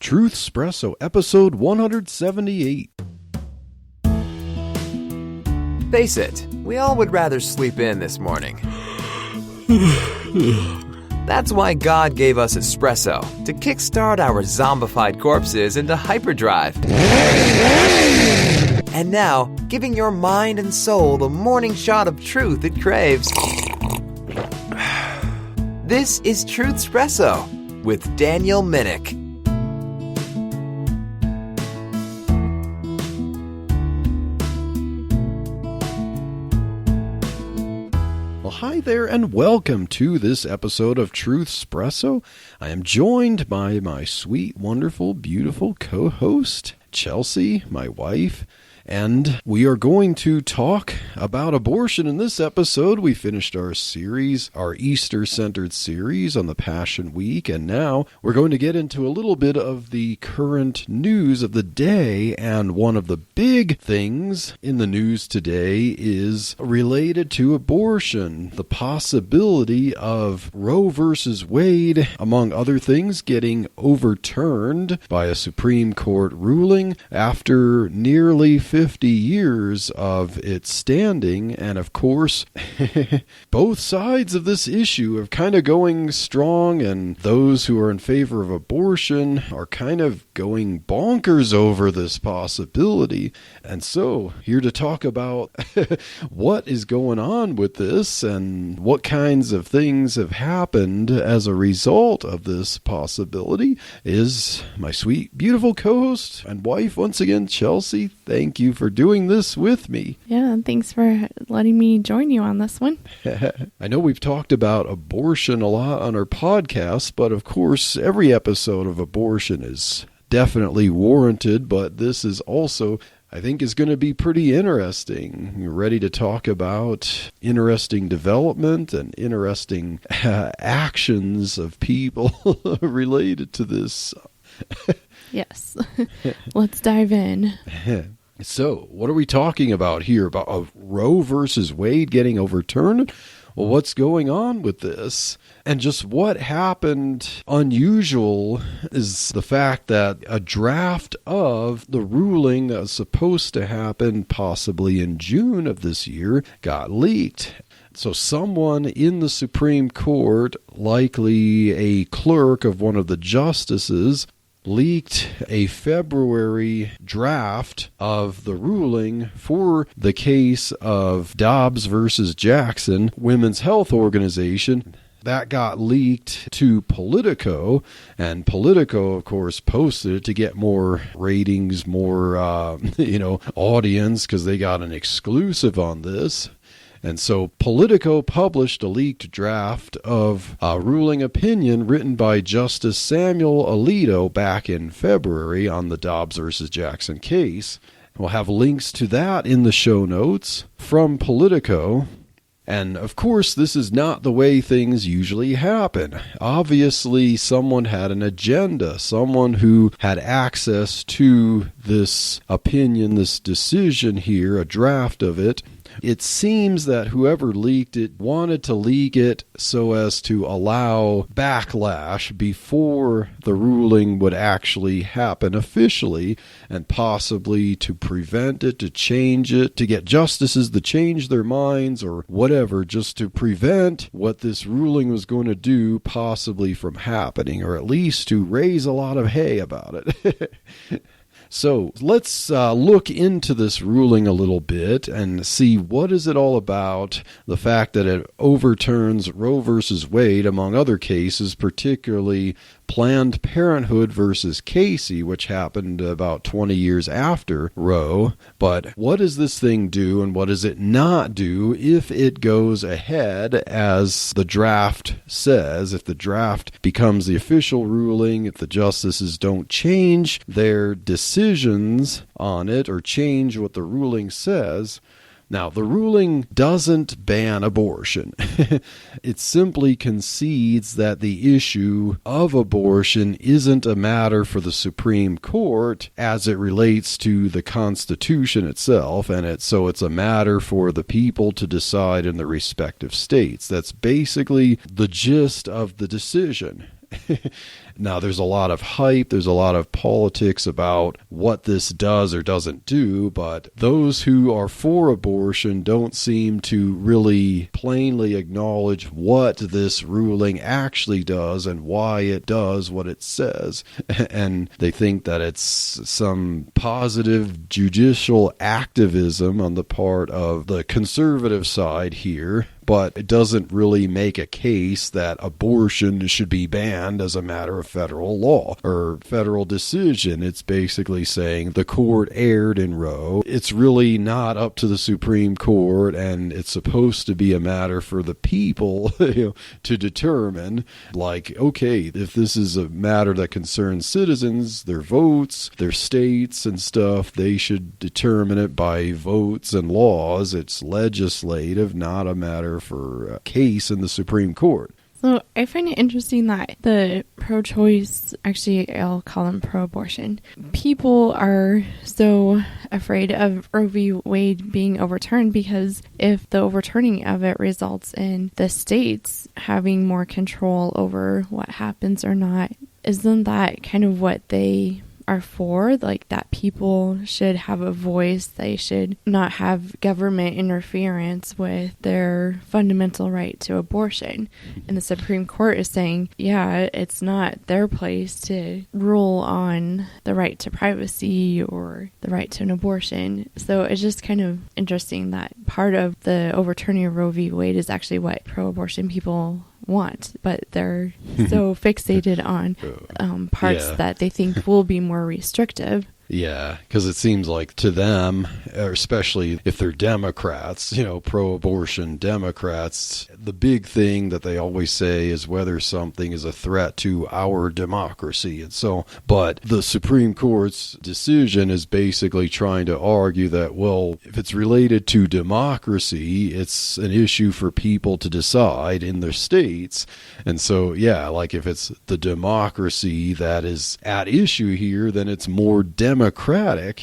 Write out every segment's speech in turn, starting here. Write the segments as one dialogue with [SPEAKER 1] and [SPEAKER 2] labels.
[SPEAKER 1] Truth Espresso, episode 178.
[SPEAKER 2] Face it, we all would rather sleep in this morning. That's why God gave us espresso, to kickstart our zombified corpses into hyperdrive. And now, giving your mind and soul the morning shot of truth it craves. This is Truth Espresso with Daniel Minnick.
[SPEAKER 1] Hi there and welcome to this episode of Truth Espresso. I am joined by my sweet, wonderful, beautiful co-host, Chelsea, my wife, and we are going to talk about abortion in this episode. We finished our series, our Easter-centered series on the Passion Week, and now we're going to get into a little bit of the current news of the day, and one of the big things in the news today is related to abortion. The possibility of Roe versus Wade, among other things, getting overturned by a Supreme Court ruling after nearly 50 years of its standing, and of course, both sides of this issue are kind of going strong, and those who are in favor of abortion are kind of going bonkers over this possibility. And so, here to talk about what is going on with this and what kinds of things have happened as a result of this possibility is my sweet, beautiful co-host and wife once again, Chelsea. Thank you for doing this with me.
[SPEAKER 3] Yeah, thanks for letting me join you on this one.
[SPEAKER 1] I know we've talked about abortion a lot on our podcast, but of course, every episode of abortion is definitely warranted, but this is also, I think, is going to be pretty interesting. You're ready to talk about interesting development and interesting actions of people related to this.
[SPEAKER 3] Yes. Let's dive in.
[SPEAKER 1] So, what are we talking about here? About Roe versus Wade getting overturned? Well, what's going on with this? And just what happened unusual is the fact that a draft of the ruling that was supposed to happen possibly in June of this year got leaked. So someone in the Supreme Court, likely a clerk of one of the justices, leaked a February draft of the ruling for the case of Dobbs versus Jackson, Women's Health Organization. That got leaked to Politico, and Politico, of course, posted it to get more ratings, more, audience, because they got an exclusive on this. And so Politico published a leaked draft of a ruling opinion written by Justice Samuel Alito back in February on the Dobbs versus Jackson case. We'll have links to that in the show notes from Politico. And of course, this is not the way things usually happen. Obviously, someone had an agenda, someone who had access to this opinion, this decision here, a draft of it. It seems that whoever leaked it wanted to leak it so as to allow backlash before the ruling would actually happen officially, and possibly to prevent it, to change it, to get justices to change their minds or whatever, just to prevent what this ruling was going to do possibly from happening, or at least to raise a lot of hay about it. So let's look into this ruling a little bit and see what is it all about. The fact that it overturns Roe versus Wade, among other cases, particularly Planned Parenthood versus Casey, which happened about 20 years after Roe. But what does this thing do and what does it not do if it goes ahead as the draft says? If the draft becomes the official ruling, if the justices don't change their decisions on it or change what the ruling says. Now, the ruling doesn't ban abortion. It simply concedes that the issue of abortion isn't a matter for the Supreme Court as it relates to the Constitution itself, and so it's a matter for the people to decide in the respective states. That's basically the gist of the decision. Now, there's a lot of hype, there's a lot of politics about what this does or doesn't do, but those who are for abortion don't seem to really plainly acknowledge what this ruling actually does and why it does what it says. And they think that it's some positive judicial activism on the part of the conservative side here, but it doesn't really make a case that abortion should be banned as a matter of federal law or federal decision. It's basically saying the court erred in Roe. It's really not up to the Supreme Court, and it's supposed to be a matter for the people to determine, like, okay, if this is a matter that concerns citizens, their votes, their states and stuff, they should determine it by votes and laws. It's legislative, not a matter for a case in the Supreme Court.
[SPEAKER 3] So I find it interesting that the pro-choice, actually I'll call them pro-abortion, people are so afraid of Roe v. Wade being overturned because if the overturning of it results in the states having more control over what happens or not, isn't that kind of what they are for? Like, that people should have a voice, they should not have government interference with their fundamental right to abortion. And the Supreme Court is saying, yeah, it's not their place to rule on the right to privacy or the right to an abortion. So it's just kind of interesting that part of the overturning of Roe v. Wade is actually what pro-abortion people want, but they're so fixated on parts that they think will be more restrictive.
[SPEAKER 1] Yeah, because it seems like to them, or especially if they're Democrats, pro-abortion Democrats, the big thing that they always say is whether something is a threat to our democracy. And so, but the Supreme Court's decision is basically trying to argue that, well, if it's related to democracy, it's an issue for people to decide in their states. And so, yeah, like if it's the democracy that is at issue here, then it's more democratic,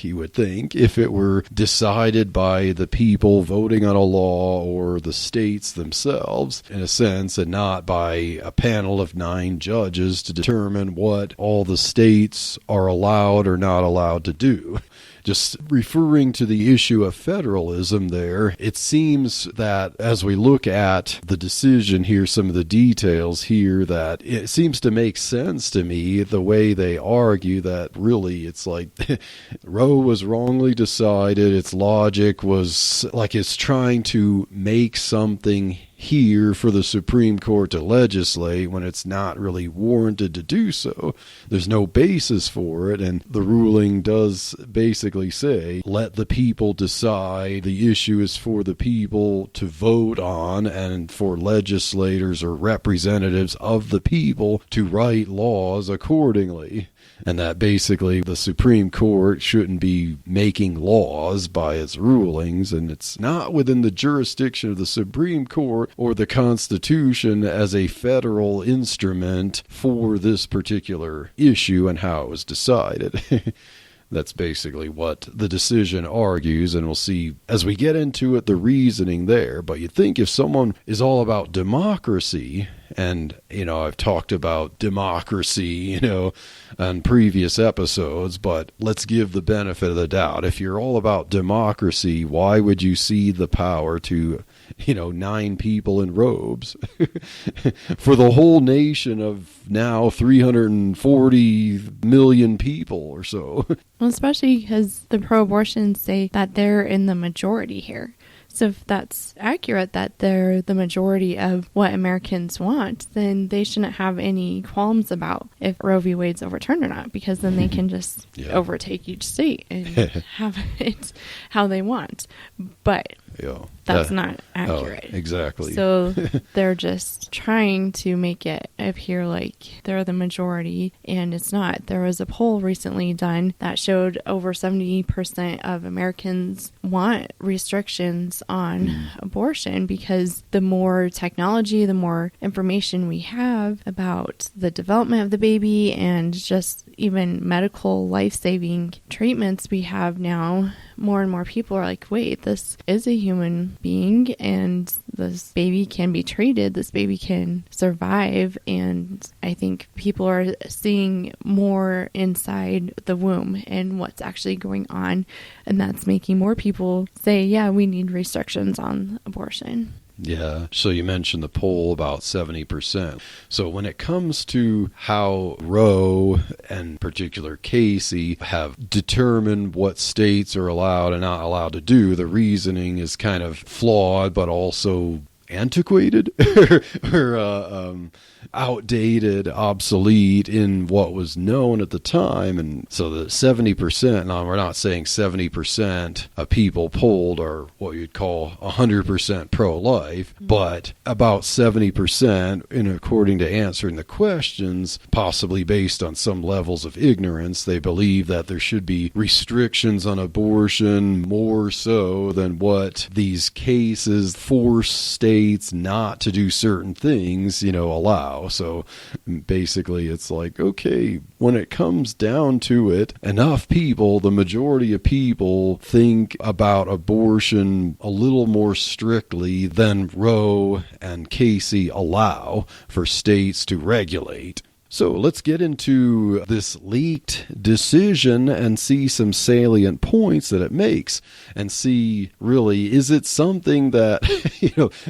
[SPEAKER 1] you would think, if it were decided by the people voting on a law or the states themselves, in a sense, and not by a panel of 9 judges to determine what all the states are allowed or not allowed to do. Just referring to the issue of federalism there, it seems that as we look at the decision here, some of the details here, that it seems to make sense to me the way they argue that really it's like Roe was wrongly decided. Its logic was like it's trying to make something here for the Supreme Court to legislate when it's not really warranted to do so. There's no basis for it, and the ruling does basically say, let the people decide. The issue is for the people to vote on and for legislators or representatives of the people to write laws accordingly. And that basically the Supreme Court shouldn't be making laws by its rulings, and it's not within the jurisdiction of the Supreme Court or the Constitution as a federal instrument for this particular issue and how it was decided. That's basically what the decision argues, and we'll see as we get into it the reasoning there. But you'd think if someone is all about democracy, and, I've talked about democracy, on previous episodes, but let's give the benefit of the doubt. If you're all about democracy, why would you cede the power to 9 people in robes for the whole nation of now 340 million people or so?
[SPEAKER 3] Well, especially because the pro-abortions say that they're in the majority here. So if that's accurate, that they're the majority of what Americans want, then they shouldn't have any qualms about if Roe v. Wade's overturned or not, because then they can just overtake each state and have it how they want. But that's not accurate.
[SPEAKER 1] Oh, exactly.
[SPEAKER 3] So they're just trying to make it appear like they're the majority, and it's not. There was a poll recently done that showed over 70% of Americans want restrictions on abortion, because the more technology, the more information we have about the development of the baby and just even medical life-saving treatments we have now, more and more people are like, wait, this is a human being and this baby can be treated, this baby can survive. And I think people are seeing more inside the womb and what's actually going on. And that's making more people say, yeah, we need restrictions on abortion.
[SPEAKER 1] Yeah. So you mentioned the poll about 70%. So when it comes to how Roe and particular Casey have determined what states are allowed and not allowed to do, the reasoning is kind of flawed, but also antiquated or outdated, obsolete in what was known at the time. And so the 70%, now we're not saying 70% of people polled are what you'd call 100% pro-life, but about 70%, in according to answering the questions, possibly based on some levels of ignorance, they believe that there should be restrictions on abortion more so than what these cases force states not to do certain things, allow. So basically it's like, okay, when it comes down to it, enough people, the majority of people, think about abortion a little more strictly than Roe and Casey allow for states to regulate. So let's get into this leaked decision and see some salient points that it makes and see, really, is it something that,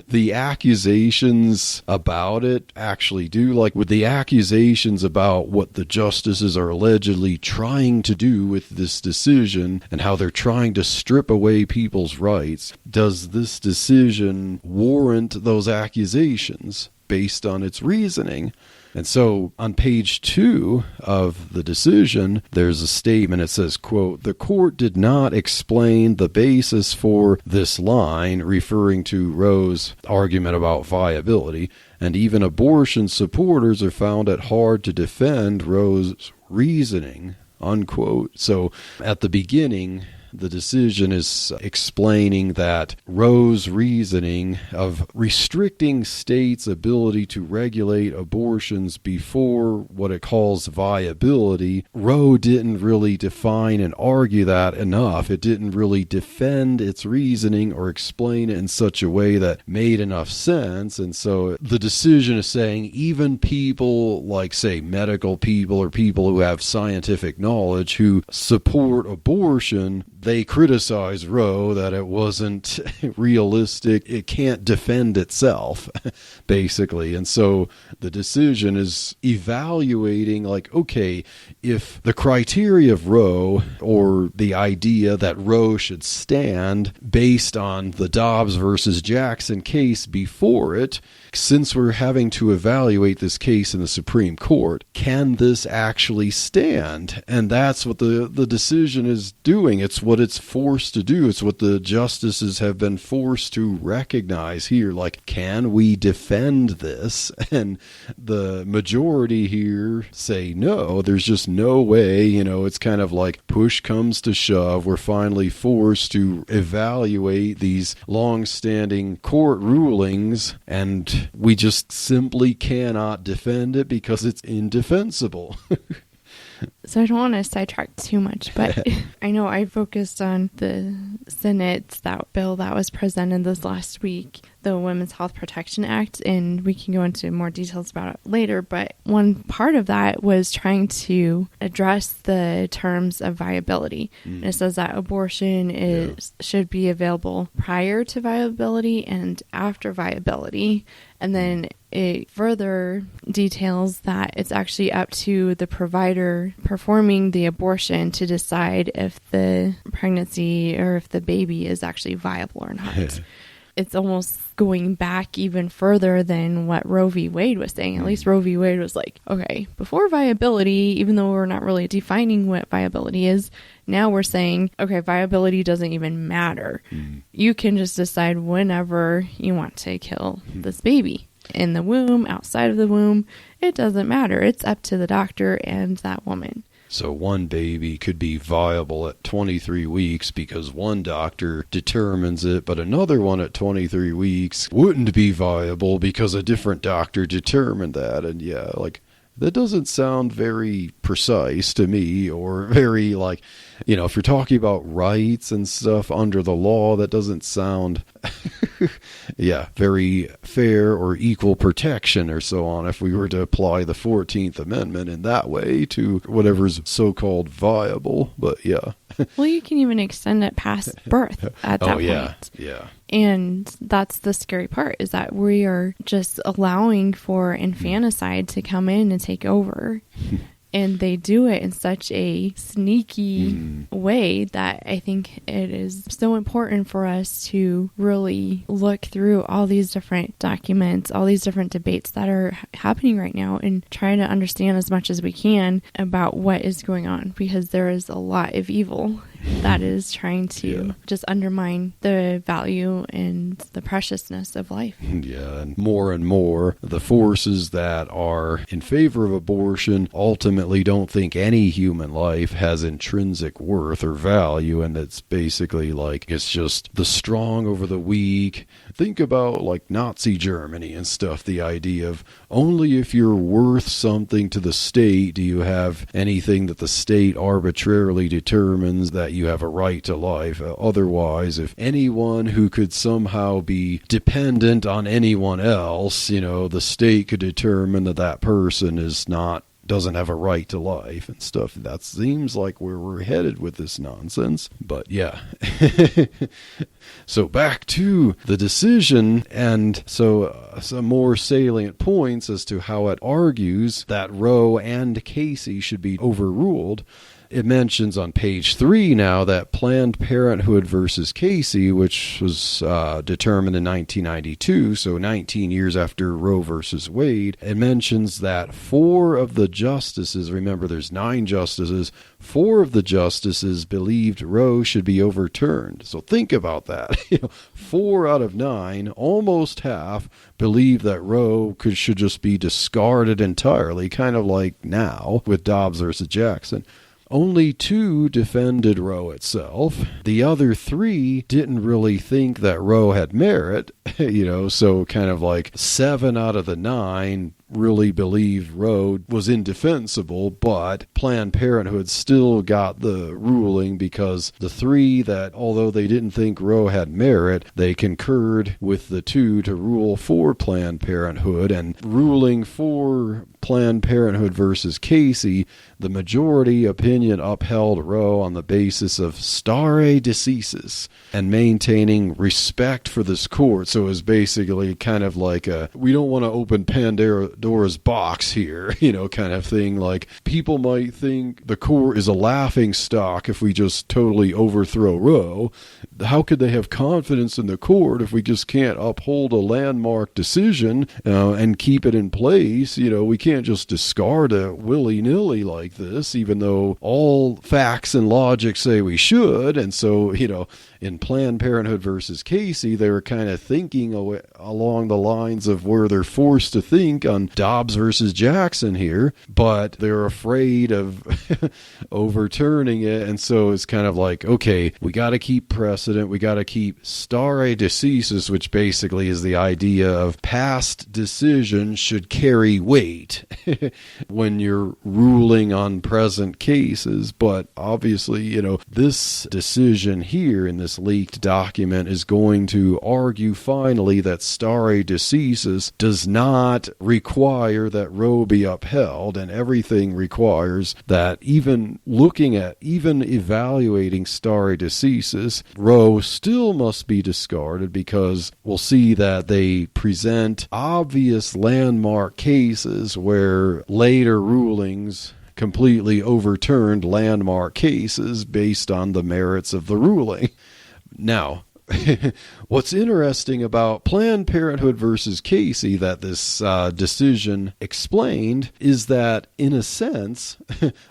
[SPEAKER 1] the accusations about it actually do? Like with the accusations about what the justices are allegedly trying to do with this decision and how they're trying to strip away people's rights, does this decision warrant those accusations based on its reasoning? And so on page 2 of the decision, there's a statement. It says, quote, "The court did not explain the basis for this line," referring to Roe's argument about viability, "and even abortion supporters are found it hard to defend Roe's reasoning," unquote. So at the beginning, the decision is explaining that Roe's reasoning of restricting states' ability to regulate abortions before what it calls viability, Roe didn't really define and argue that enough. It didn't really defend its reasoning or explain it in such a way that made enough sense. And so the decision is saying even people like, say, medical people or people who have scientific knowledge who support abortion, they criticize Roe that it wasn't realistic. It can't defend itself, basically. And so the decision is evaluating, like, okay, if the criteria of Roe or the idea that Roe should stand based on the Dobbs versus Jackson case before it, since we're having to evaluate this case in the Supreme Court, can this actually stand? And that's what the decision is doing. It's what it's forced to do. It's what the justices have been forced to recognize here. Like, can we defend this? And the majority here say no, there's just no way. It's kind of like push comes to shove. We're finally forced to evaluate these long-standing court rulings, and we just simply cannot defend it because it's indefensible.
[SPEAKER 3] So I don't want to sidetrack too much, but I know I focused on the Senate's that bill that was presented this last week, the Women's Health Protection Act, and we can go into more details about it later. But one part of that was trying to address the terms of viability. And it says that abortion should be available prior to viability and after viability. And then it further details that it's actually up to the provider performing the abortion to decide if the pregnancy or if the baby is actually viable or not. It's almost going back even further than what Roe v. Wade was saying. At least Roe v. Wade was like, okay, before viability, even though we're not really defining what viability is, now we're saying, okay, viability doesn't even matter. You can just decide whenever you want to kill this baby. In the womb, outside of the womb, it doesn't matter. It's up to the doctor and that woman.
[SPEAKER 1] So one baby could be viable at 23 weeks because one doctor determines it, but another one at 23 weeks wouldn't be viable because a different doctor determined that. And That doesn't sound very precise to me, or very like, if you're talking about rights and stuff under the law, that doesn't sound, very fair or equal protection or so on, if we were to apply the 14th Amendment in that way to whatever's so-called viable. But yeah.
[SPEAKER 3] Well, you can even extend it past birth at that point.
[SPEAKER 1] Yeah.
[SPEAKER 3] And that's the scary part, is that we are just allowing for infanticide to come in and take over. And they do it in such a sneaky way that I think it is so important for us to really look through all these different documents, all these different debates that are happening right now, and try to understand as much as we can about what is going on, because there is a lot of evil that is trying to just undermine the value and the preciousness of life.
[SPEAKER 1] Yeah, and more the forces that are in favor of abortion ultimately don't think any human life has intrinsic worth or value, and it's basically like it's just the strong over the weak. Think about like Nazi Germany and stuff, the idea of only if you're worth something to the state do you have anything that the state arbitrarily determines that you have a right to life. Otherwise, if anyone who could somehow be dependent on anyone else, the state could determine that that person doesn't have a right to life and stuff. That seems like where we're headed with this nonsense. But yeah. So back to the decision, and so some more salient points as to how it argues that Roe and Casey should be overruled. It mentions on page 3 now that Planned Parenthood versus Casey, which was determined in 1992, so 19 years after Roe versus Wade, it mentions that 4 of the justices, remember there's 9 justices, 4 of the justices believed Roe should be overturned. So think about that. 4 out of 9, almost half, believe that Roe should just be discarded entirely, kind of like now with Dobbs versus Jackson. Only 2 defended Roe itself. The other 3 didn't really think that Roe had merit, so kind of like 7 out of the 9 really believed Roe was indefensible, but Planned Parenthood still got the ruling because the 3 that, although they didn't think Roe had merit, they concurred with the 2 to rule for Planned Parenthood, and ruling for Planned Parenthood versus Casey, the majority opinion upheld Roe on the basis of stare decisis and maintaining respect for this court. So it was basically kind of like we don't want to open Pandora's box here, kind of thing. Like, people might think the court is a laughing stock if we just totally overthrow Roe. How could they have confidence in the court if we just can't uphold a landmark decision and keep it in place? We can't just discard it willy-nilly like this, even though all facts and logic say we should. And so, in Planned Parenthood versus Casey, they were kind of thinking along the lines of where they're forced to think on Dobbs versus Jackson here, but they're afraid of overturning it. And so it's kind of like, okay, we got to keep precedent. We got to keep stare decisis, which basically is the idea of past decisions should carry weight when you're ruling on present cases. But obviously, this decision here in this leaked document is going to argue finally that stare decisis does not require that Roe be upheld, and everything requires that even evaluating stare decisis, Roe still must be discarded, because we'll see that they present obvious landmark cases where later rulings completely overturned landmark cases based on the merits of the ruling. Now, what's interesting about Planned Parenthood versus Casey that this decision explained is that, in a sense,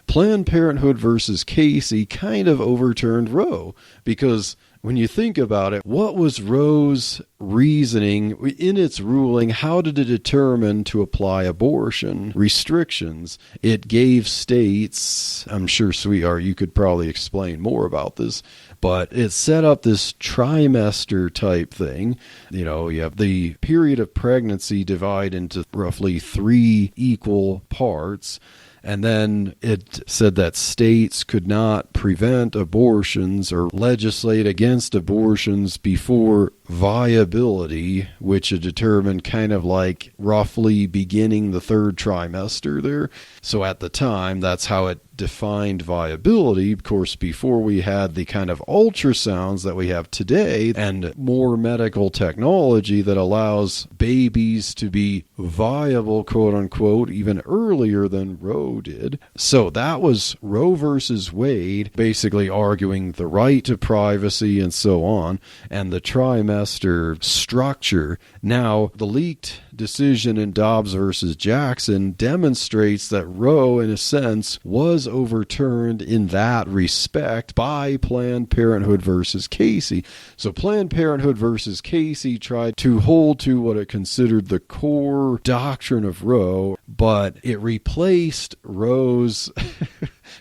[SPEAKER 1] Planned Parenthood versus Casey kind of overturned Roe, because when you think about it, what was Roe's reasoning in its ruling? How did it determine to apply abortion restrictions? It gave states, I'm sure, sweetheart, you could probably explain more about this, but it set up this trimester type thing. You know, you have the period of pregnancy divided into roughly 3 equal parts. And then it said that states could not prevent abortions or legislate against abortions before viability, which it determined kind of like roughly beginning the 3rd trimester there. So at the time, that's how it defined viability. Of course, before we had the kind of ultrasounds that we have today and more medical technology that allows babies to be viable, quote unquote, even earlier than Roe did. So that was Roe versus Wade, basically arguing the right to privacy and so on, and the trimester structure. Now, the leaked decision in Dobbs versus Jackson demonstrates that Roe, in a sense, was overturned in that respect by Planned Parenthood versus Casey. So Planned Parenthood versus Casey tried to hold to what it considered the core doctrine of Roe, but it replaced Roe's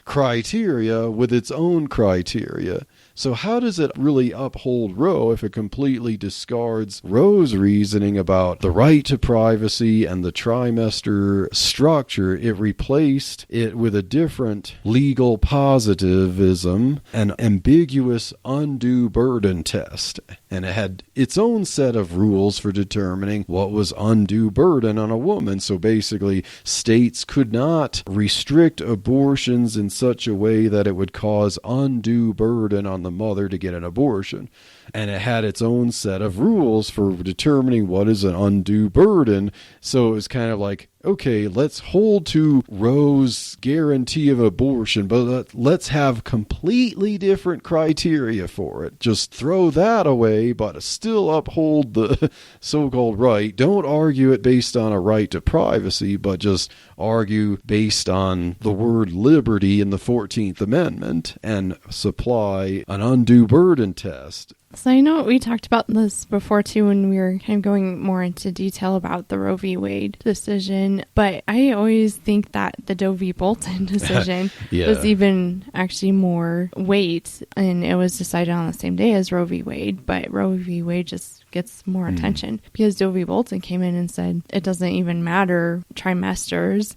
[SPEAKER 1] criteria with its own criteria. So how does it really uphold Roe if it completely discards Roe's reasoning about the right to privacy and the trimester structure? It replaced it with a different legal positivism, an ambiguous undue burden test. And it had its own set of rules for determining what was undue burden on a woman. So basically, states could not restrict abortions in such a way that it would cause undue burden on the mother to get an abortion. And it had its own set of rules for determining what is an undue burden. So it was kind of like, okay, let's hold to Roe's guarantee of abortion, but let's have completely different criteria for it. Just throw that away, but still uphold the so-called right. Don't argue it based on a right to privacy, but just argue based on the word liberty in the 14th Amendment and supply an undue burden test.
[SPEAKER 3] So I know we talked about this before too when we were kind of going more into detail about the Roe v. Wade decision, but I always think that the Doe v. Bolton decision was even actually more weight, and it was decided on the same day as Roe v. Wade, but Roe v. Wade just gets more attention because Doe v. Bolton came in and said it doesn't even matter trimesters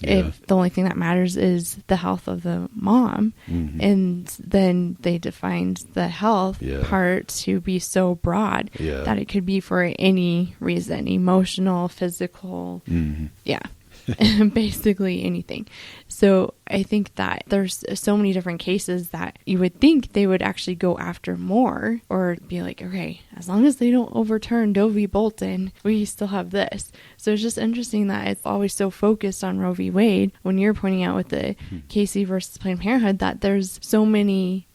[SPEAKER 3] if the only thing that matters is the health of the mom. And then they defined the health part to be so broad that it could be for any reason, emotional, physical, basically anything. So I think that there's so many different cases that you would think they would actually go after more or be like, okay, as long as they don't overturn Doe v. Bolton, we still have this. So it's just interesting that it's always so focused on Roe v. Wade when you're pointing out with the Casey versus Planned Parenthood that there's so many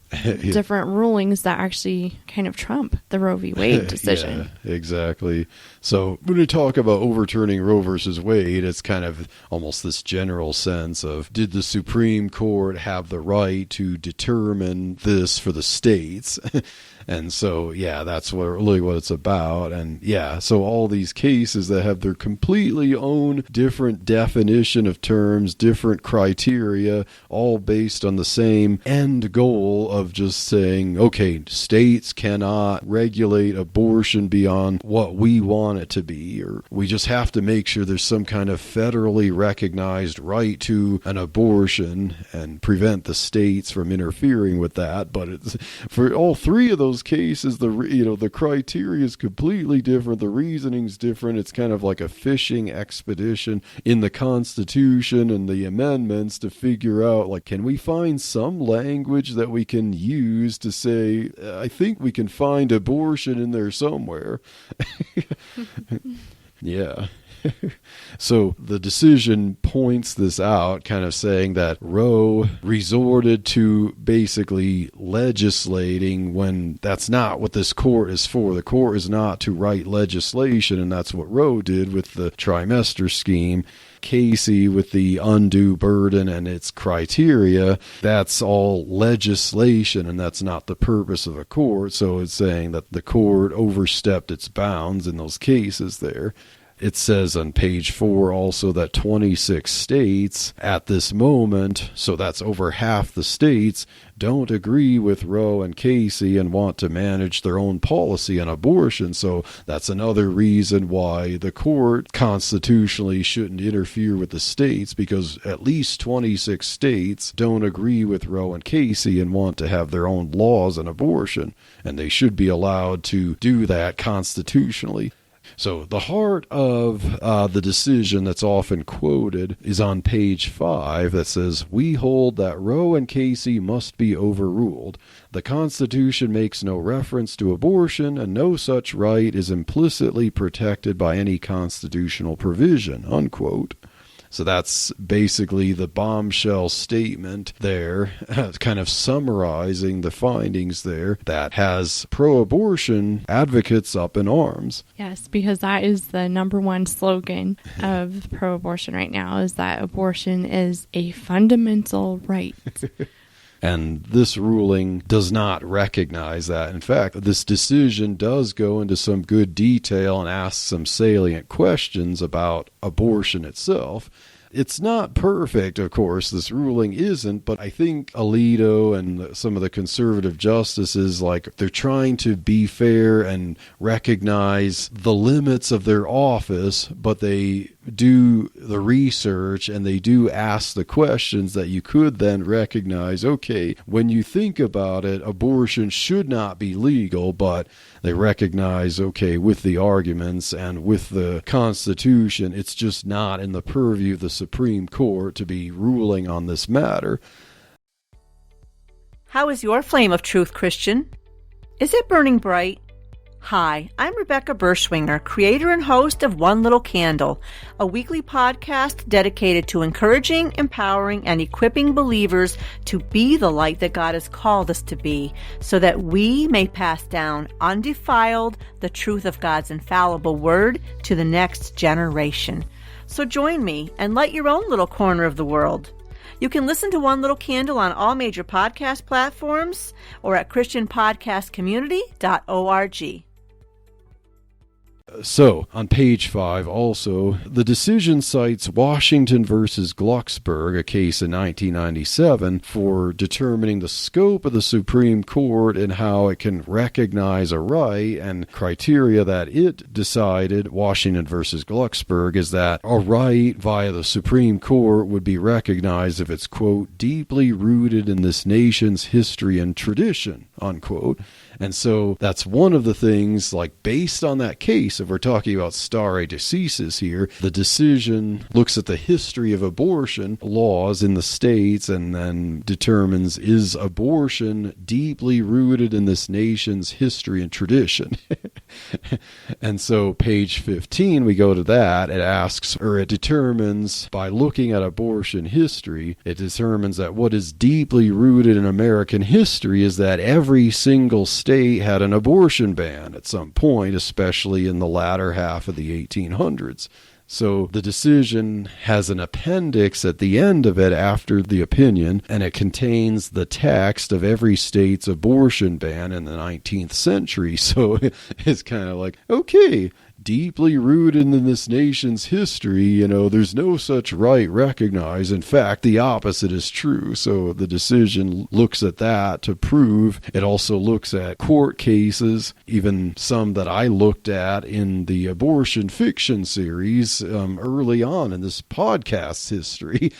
[SPEAKER 3] different rulings that actually kind of trump the Roe v. Wade decision.
[SPEAKER 1] Yeah, exactly. So when we talk about overturning Roe versus Wade, it's kind of almost this general sense of, did the Supreme Court have the right to determine this for the states? And so, that's really what it's about. And so all these cases that have their completely own different definition of terms, different criteria, all based on the same end goal of just saying, okay, states cannot regulate abortion beyond what we want it to be, or we just have to make sure there's some kind of federally recognized right to an abortion and prevent the states from interfering with that. But it's, for all three of those cases, the criteria is completely different, the reasoning's different. It's kind of like a fishing expedition in the Constitution and the amendments to figure out, like, can we find some language that we can use to say, I think we can find abortion in there somewhere. So the decision points this out, kind of saying that Roe resorted to basically legislating when that's not what this court is for. The court is not to write legislation, and that's what Roe did with the trimester scheme. Casey with the undue burden and its criteria, that's all legislation, and that's not the purpose of a court. So it's saying that the court overstepped its bounds in those cases there. It says on page 4 also that 26 states at this moment, so that's over half the states, don't agree with Roe and Casey and want to manage their own policy on abortion. So that's another reason why the court constitutionally shouldn't interfere with the states, because at least 26 states don't agree with Roe and Casey and want to have their own laws on abortion, and they should be allowed to do that constitutionally. So the heart of the decision that's often quoted is on page 5 that says, "We hold that Roe and Casey must be overruled. The Constitution makes no reference to abortion, and no such right is implicitly protected by any constitutional provision," unquote. So that's basically the bombshell statement there, kind of summarizing the findings there, that has pro-abortion advocates up in arms.
[SPEAKER 3] Yes, because that is the number one slogan of pro-abortion right now, is that abortion is a fundamental right.
[SPEAKER 1] And this ruling does not recognize that. In fact, this decision does go into some good detail and asks some salient questions about abortion itself. It's not perfect, of course, this ruling isn't, but I think Alito and some of the conservative justices, like, they're trying to be fair and recognize the limits of their office, but they do the research and they do ask the questions that you could then recognize, okay, when you think about it, abortion should not be legal, but they recognize, okay, with the arguments and with the Constitution, it's just not in the purview of the Supreme Court to be ruling on this matter.
[SPEAKER 4] How is your flame of truth, Christian? Is it burning bright? Hi, I'm Rebecca Berschwinger, creator and host of One Little Candle, a weekly podcast dedicated to encouraging, empowering, and equipping believers to be the light that God has called us to be, so that we may pass down undefiled the truth of God's infallible word to the next generation. So join me and light your own little corner of the world. You can listen to One Little Candle on all major podcast platforms or at christianpodcastcommunity.org.
[SPEAKER 1] So, on page 5 also, the decision cites Washington versus Glucksberg, a case in 1997, for determining the scope of the Supreme Court and how it can recognize a right, and criteria that it decided, Washington versus Glucksberg, is that a right via the Supreme Court would be recognized if it's, quote, deeply rooted in this nation's history and tradition, unquote. And so that's one of the things, like, based on that case, if we're talking about stare decisis here, the decision looks at the history of abortion laws in the states and then determines, is abortion deeply rooted in this nation's history and tradition? And so page 15, we go to that. It asks, or it determines, by looking at abortion history, it determines that what is deeply rooted in American history is that every single state had an abortion ban at some point, especially in the latter half of the 1800s. So the decision has an appendix at the end of it after the opinion, and it contains the text of every state's abortion ban in the 19th century. So it's kind of like, okay, deeply rooted in this nation's history, there's no such right recognized. In fact, the opposite is true. So the decision looks at that to prove. It also looks at court cases, even some that I looked at in the abortion fiction series early on in this podcast's history.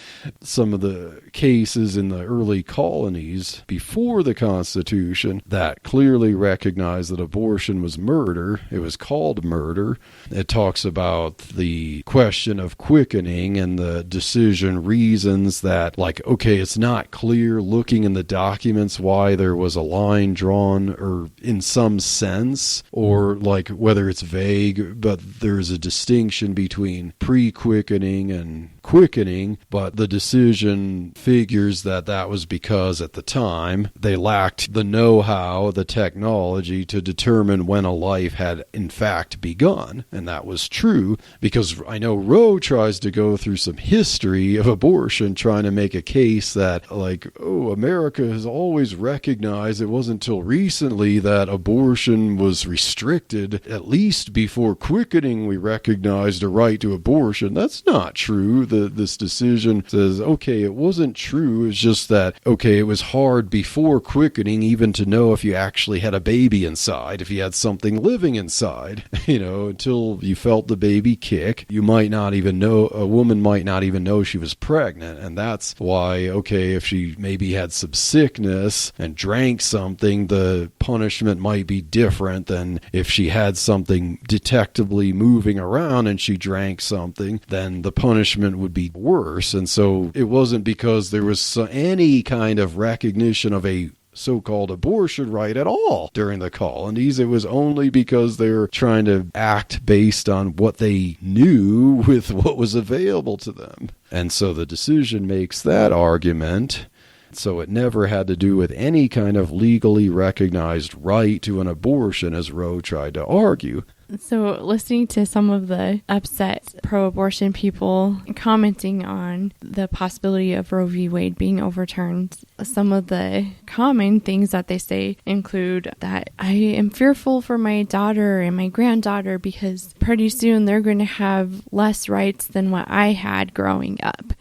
[SPEAKER 1] Some of the cases in the early colonies before the Constitution that clearly recognized that abortion was murder. It was called murder. here. It talks about the question of quickening and the decision reasons that, like, okay, it's not clear looking in the documents why there was a line drawn, or in some sense, or like whether it's vague, but there's a distinction between pre-quickening and quickening, but the decision figures that that was because at the time they lacked the know-how, the technology to determine when a life had in fact begun. And that was true, because I know Roe tries to go through some history of abortion, trying to make a case that, like, oh, America has always recognized it wasn't until recently that abortion was restricted. At least before quickening we recognized a right to abortion. That's not true. This decision says, okay, it wasn't true. It's just that, okay, it was hard before quickening even to know if you actually had a baby inside, if you had something living inside. Until you felt the baby kick, you might not even know, a woman might not even know she was pregnant. And that's why, okay, if she maybe had some sickness and drank something, the punishment might be different than if she had something detectably moving around and she drank something, then the punishment would be worse. And so it wasn't because there was any kind of recognition of a so-called abortion right at all during the colonies. It was only because they were trying to act based on what they knew with what was available to them. And so the decision makes that argument. So it never had to do with any kind of legally recognized right to an abortion, as Roe tried to argue.
[SPEAKER 3] So listening to some of the upset pro-abortion people commenting on the possibility of Roe v. Wade being overturned, some of the common things that they say include that I am fearful for my daughter and my granddaughter because pretty soon they're going to have less rights than what I had growing up.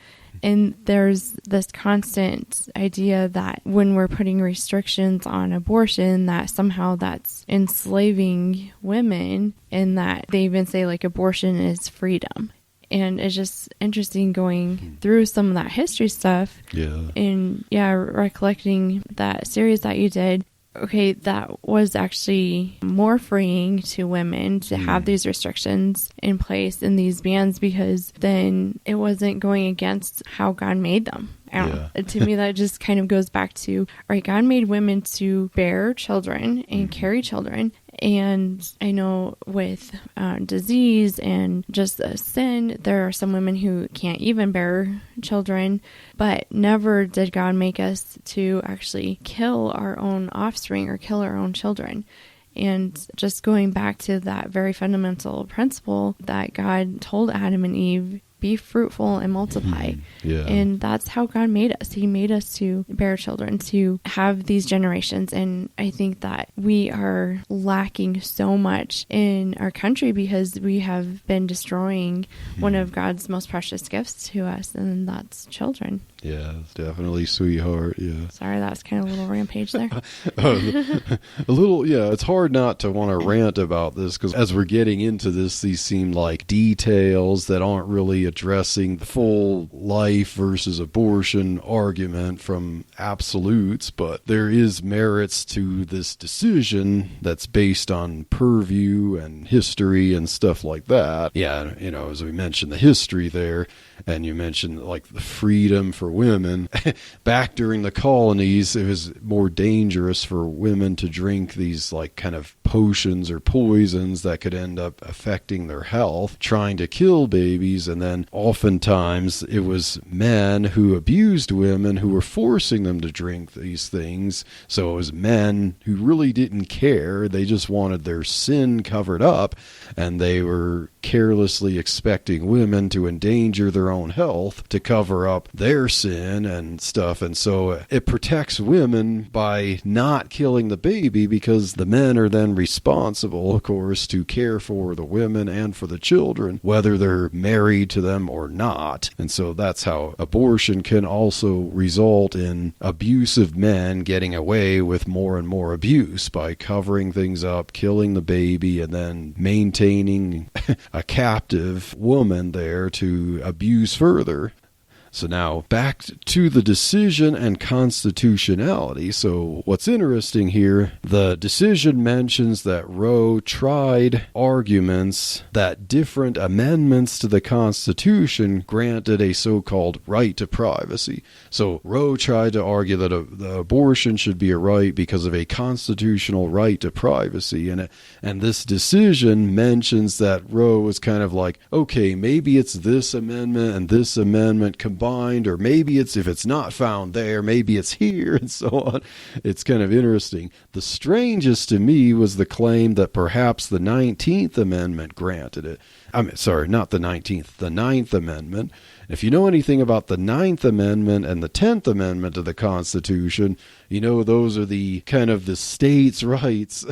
[SPEAKER 3] And there's this constant idea that when we're putting restrictions on abortion, that somehow that's enslaving women, and that they even say, like, abortion is freedom. And it's just interesting going through some of that history stuff.
[SPEAKER 1] Yeah. And,
[SPEAKER 3] recollecting that series that you did. Okay, that was actually more freeing to women to have these restrictions in place in these bans, because then it wasn't going against how God made them. To me, that just kind of goes back to, all right, God made women to bear children and carry children. And I know with disease and just sin, there are some women who can't even bear children, but never did God make us to actually kill our own offspring or kill our own children. And just going back to that very fundamental principle that God told Adam and Eve, be fruitful and multiply. And that's how God made us. He made us to bear children, to have these generations. And I think that we are lacking so much in our country because we have been destroying one of God's most precious gifts to us, and that's children.
[SPEAKER 1] Yeah, definitely, sweetheart. Yeah.
[SPEAKER 3] Sorry, that was kind of a little rampage there.
[SPEAKER 1] A little, yeah. It's hard not to want to rant about this, because as we're getting into this, these seem like details that aren't really addressing the full life versus abortion argument from absolutes, but there is merits to this decision that's based on purview and history and stuff like that. Yeah, as we mentioned the history there, and you mentioned like the freedom for women. Back during the colonies, it was more dangerous for women to drink these like kind of potions or poisons that could end up affecting their health, trying to kill babies. And then oftentimes it was men who abused women who were forcing them to drink these things. So it was men who really didn't care. They just wanted their sin covered up, and they were carelessly expecting women to endanger their own health to cover up their sin and stuff. And so it protects women by not killing the baby, because the men are then responsible, of course, to care for the women and for the children, whether they're married to them or not. And so that's how abortion can also result in abusive men getting away with more and more abuse by covering things up, killing the baby, and then maintaining a captive woman there to abuse further. So now back to the decision and constitutionality. So what's interesting here, the decision mentions that Roe tried arguments that different amendments to the Constitution granted a so-called right to privacy. So Roe tried to argue that the abortion should be a right because of a constitutional right to privacy. And this decision mentions that Roe was kind of like, okay, maybe it's this amendment and this amendment combined, or maybe it's, if it's not found there, maybe it's here, and so on. It's kind of interesting. The strangest to me was the claim that perhaps the 19th Amendment granted it. Not the 19th, the 9th Amendment. If you know anything about the 9th Amendment and the 10th Amendment to the Constitution, you know those are the kind of the states' rights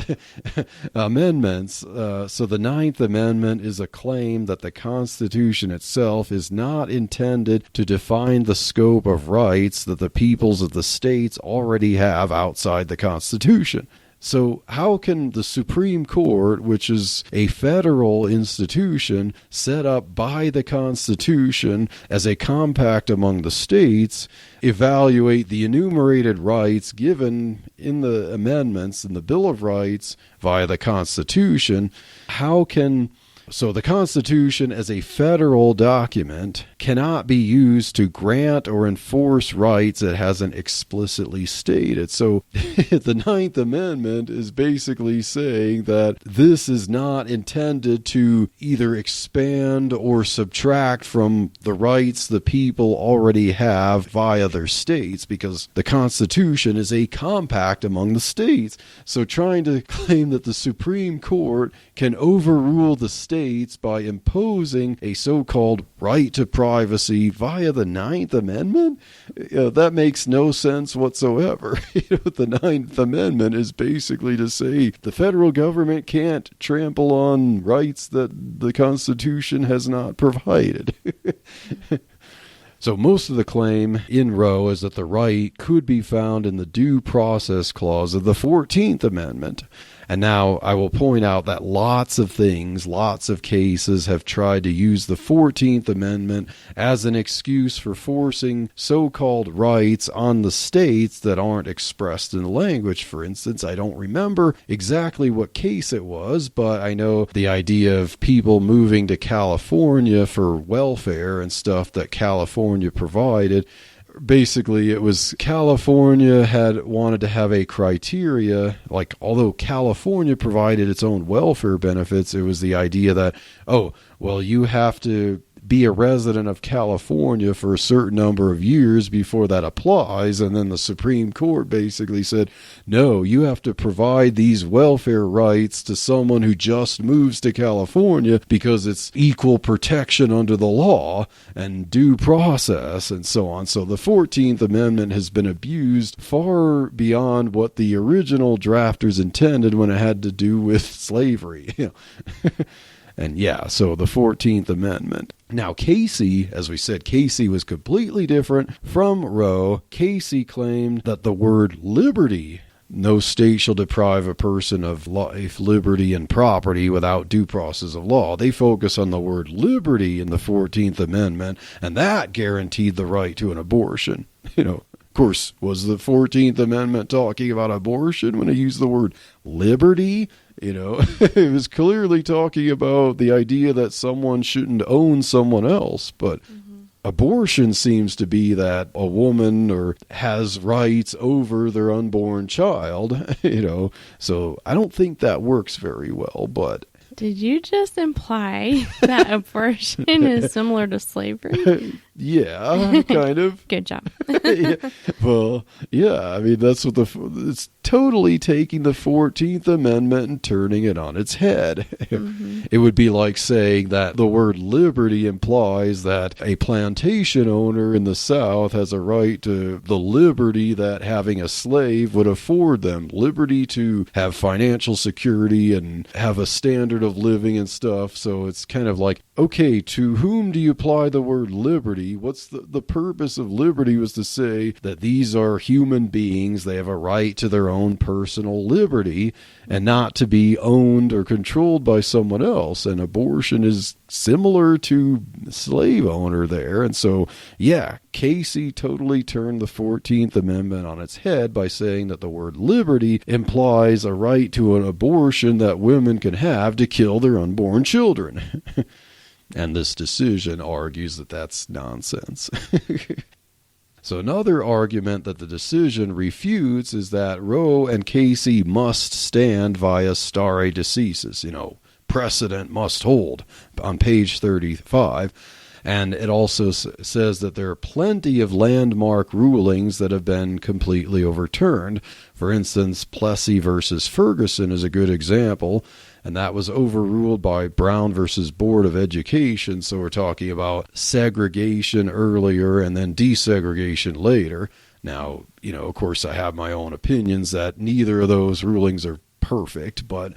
[SPEAKER 1] amendments. So the 9th Amendment is a claim that the Constitution itself is not intended to define the scope of rights that the peoples of the states already have outside the Constitution. So how can the Supreme Court, which is a federal institution set up by the Constitution as a compact among the states, evaluate the enumerated rights given in the amendments in the Bill of Rights via the Constitution? So the Constitution as a federal document cannot be used to grant or enforce rights it hasn't explicitly stated. So the 9th Amendment is basically saying that this is not intended to either expand or subtract from the rights the people already have via their states, because the Constitution is a compact among the states. So trying to claim that the Supreme Court can overrule the states by imposing a so-called right to privacy via the 9th Amendment, that makes no sense whatsoever. The 9th Amendment is basically to say the federal government can't trample on rights that the Constitution has not provided. So most of the claim in Roe is that the right could be found in the Due Process Clause of the 14th Amendment. And now I will point out that lots of cases have tried to use the 14th Amendment as an excuse for forcing so-called rights on the states that aren't expressed in the language. For instance, I don't remember exactly what case it was, but I know the idea of people moving to California for welfare and stuff that California provided. Basically, it was California had wanted to have a criteria, like although California provided its own welfare benefits, it was the idea that, you have to be a resident of California for a certain number of years before that applies. And then the Supreme Court basically said, no, you have to provide these welfare rights to someone who just moves to California because it's equal protection under the law and due process and so on. So the 14th Amendment has been abused far beyond what the original drafters intended when it had to do with slavery. And so the 14th Amendment. Now, Casey, as we said, Casey was completely different from Roe. Casey claimed that the word liberty, no state shall deprive a person of life, liberty, and property without due process of law. They focus on the word liberty in the 14th Amendment, and that guaranteed the right to an abortion. Of course, was the 14th Amendment talking about abortion when it used the word liberty? It was clearly talking about the idea that someone shouldn't own someone else, but abortion seems to be that a woman has rights over their unborn child, so I don't think that works very well, but...
[SPEAKER 3] Did you just imply that abortion is similar to slavery?
[SPEAKER 1] Yeah, kind of.
[SPEAKER 3] Good job.
[SPEAKER 1] Well, I mean, that's what it's totally taking the 14th Amendment and turning it on its head. It would be like saying that the word liberty implies that a plantation owner in the South has a right to the liberty that having a slave would afford them. Liberty to have financial security and have a standard of living and stuff. So it's kind of like, okay, to whom do you apply the word liberty? liberty? What's the purpose of liberty was to say that these are human beings. They have a right to their own personal liberty and not to be owned or controlled by someone else. And abortion is similar to slave owner there. And so, yeah, Casey totally turned the 14th Amendment on its head by saying that the word liberty implies a right to an abortion that women can have to kill their unborn children. And this decision argues that that's nonsense. So another argument that the decision refutes is that Roe and Casey must stand via stare decisis, precedent must hold, on page 35. And it also says that there are plenty of landmark rulings that have been completely overturned. For instance, Plessy versus Ferguson is a good example, and that was overruled by Brown versus Board of Education. So we're talking about segregation earlier and then desegregation later. Now, of course, I have my own opinions that neither of those rulings are perfect, but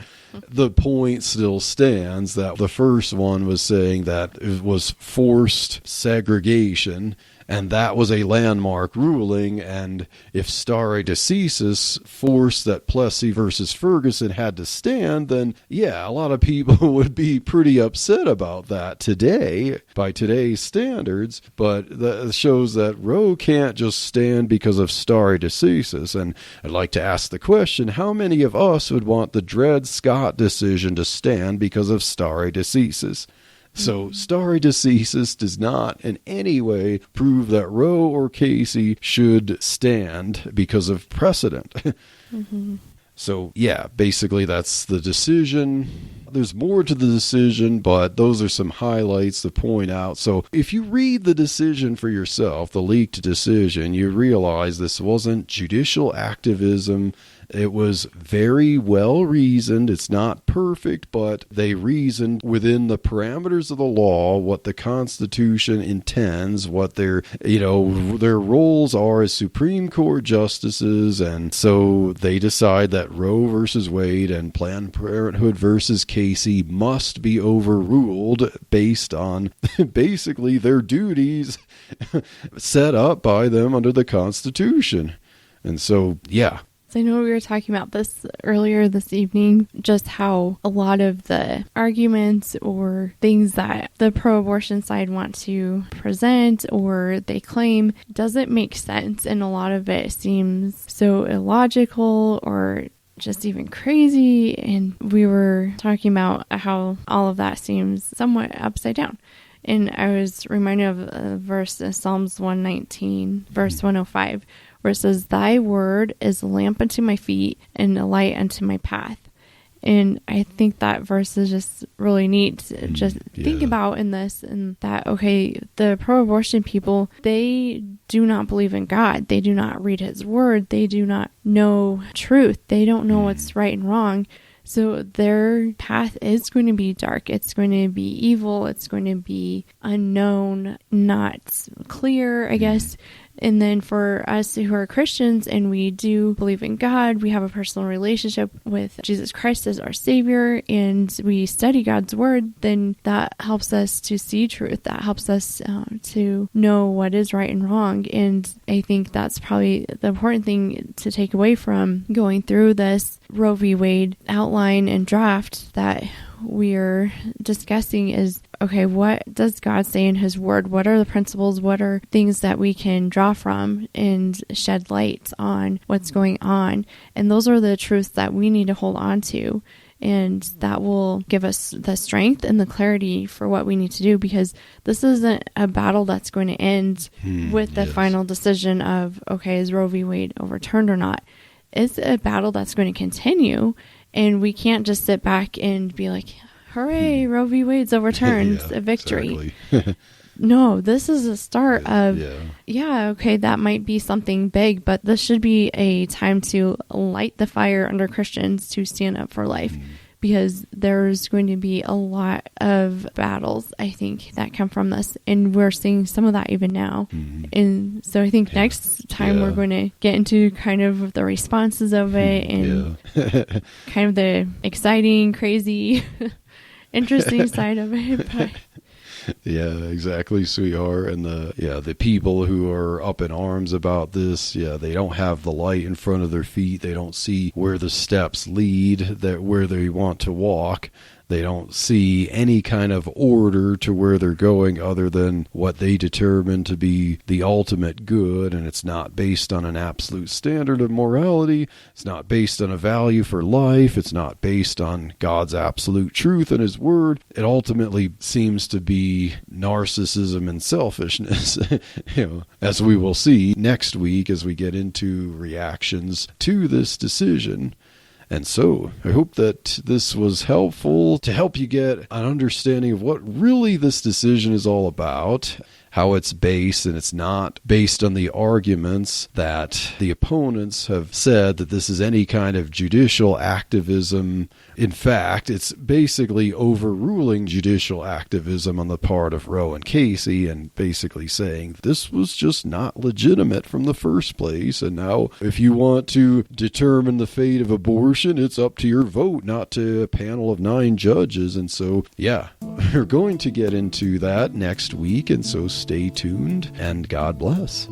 [SPEAKER 1] the point still stands that the first one was saying that it was forced segregation, and that was a landmark ruling. And if stare decisis forced that Plessy versus Ferguson had to stand, then yeah, a lot of people would be pretty upset about that today by today's standards. But that shows that Roe can't just stand because of stare decisis. And I'd like to ask the question, how many of us would want the Dred Scott decision to stand because of stare decisis? So stare decisis does not in any way prove that Roe or Casey should stand because of precedent. Mm-hmm. So yeah, basically that's the decision. There's more to the decision, but those are some highlights to point out. So if you read the decision for yourself, the leaked decision, you realize this wasn't judicial activism. It was very well reasoned. It's not perfect, but they reasoned within the parameters of the law what the Constitution intends, what their roles are as Supreme Court justices. And so they decide that Roe versus Wade and Planned Parenthood versus Casey must be overruled based on basically their duties set up by them under the Constitution. And so, yeah.
[SPEAKER 3] I know we were talking about this earlier this evening, just how a lot of the arguments or things that the pro-abortion side want to present or they claim doesn't make sense, and a lot of it seems so illogical or just even crazy. And we were talking about how all of that seems somewhat upside down. And I was reminded of a verse in Psalms 119, verse 105, where it says, "Thy word is a lamp unto my feet and a light unto my path." And I think that verse is just really neat to just think about in this, and that, okay, the pro-abortion people, they do not believe in God. They do not read his word. They do not know truth. They don't know what's right and wrong. So their path is going to be dark. It's going to be evil. It's going to be unknown, not clear, I guess. And then for us who are Christians and we do believe in God, we have a personal relationship with Jesus Christ as our Savior, and we study God's Word, then that helps us to see truth. That helps us to know what is right and wrong. And I think that's probably the important thing to take away from going through this Roe v. Wade outline and draft that we're discussing is, okay, what does God say in his word? What are the principles? What are things that we can draw from and shed light on what's going on? And those are the truths that we need to hold on to. And that will give us the strength and the clarity for what we need to do, because this isn't a battle that's going to end with the final decision of, okay, is Roe v. Wade overturned or not? It's a battle that's going to continue. And we can't just sit back and be like, hooray, Roe v. Wade's overturned, a victory. Exactly. No, this is a start of, okay, that might be something big, but this should be a time to light the fire under Christians to stand up for life, because there's going to be a lot of battles, I think, that come from this, and we're seeing some of that even now. And so I think next time we're going to get into kind of the responses of it and kind of the exciting, crazy, interesting side of it. But
[SPEAKER 1] Yeah, exactly, sweetheart. And the people who are up in arms about this, they don't have the light in front of their feet. They don't see where the steps lead, where they want to walk. They don't see any kind of order to where they're going other than what they determine to be the ultimate good, and it's not based on an absolute standard of morality. It's not based on a value for life. It's not based on God's absolute truth and His Word. It ultimately seems to be narcissism and selfishness, as we will see next week as we get into reactions to this decision. And so I hope that this was helpful to help you get an understanding of what really this decision is all about, how it's based, and it's not based on the arguments that the opponents have said that this is any kind of judicial activism. In fact, it's basically overruling judicial activism on the part of Roe and Casey and basically saying this was just not legitimate from the first place. And now if you want to determine the fate of abortion, it's up to your vote, not to a panel of 9 judges. And so, we're going to get into that next week. And so stay tuned and God bless.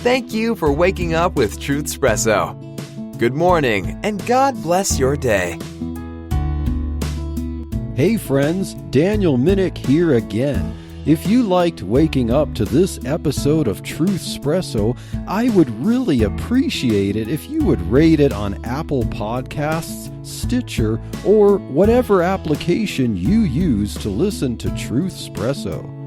[SPEAKER 2] Thank you for waking up with Truth Espresso. Good morning, and God bless your day.
[SPEAKER 1] Hey friends, Daniel Minnick here again. If you liked waking up to this episode of Truth Espresso, I would really appreciate it if you would rate it on Apple Podcasts, Stitcher, or whatever application you use to listen to Truth Espresso.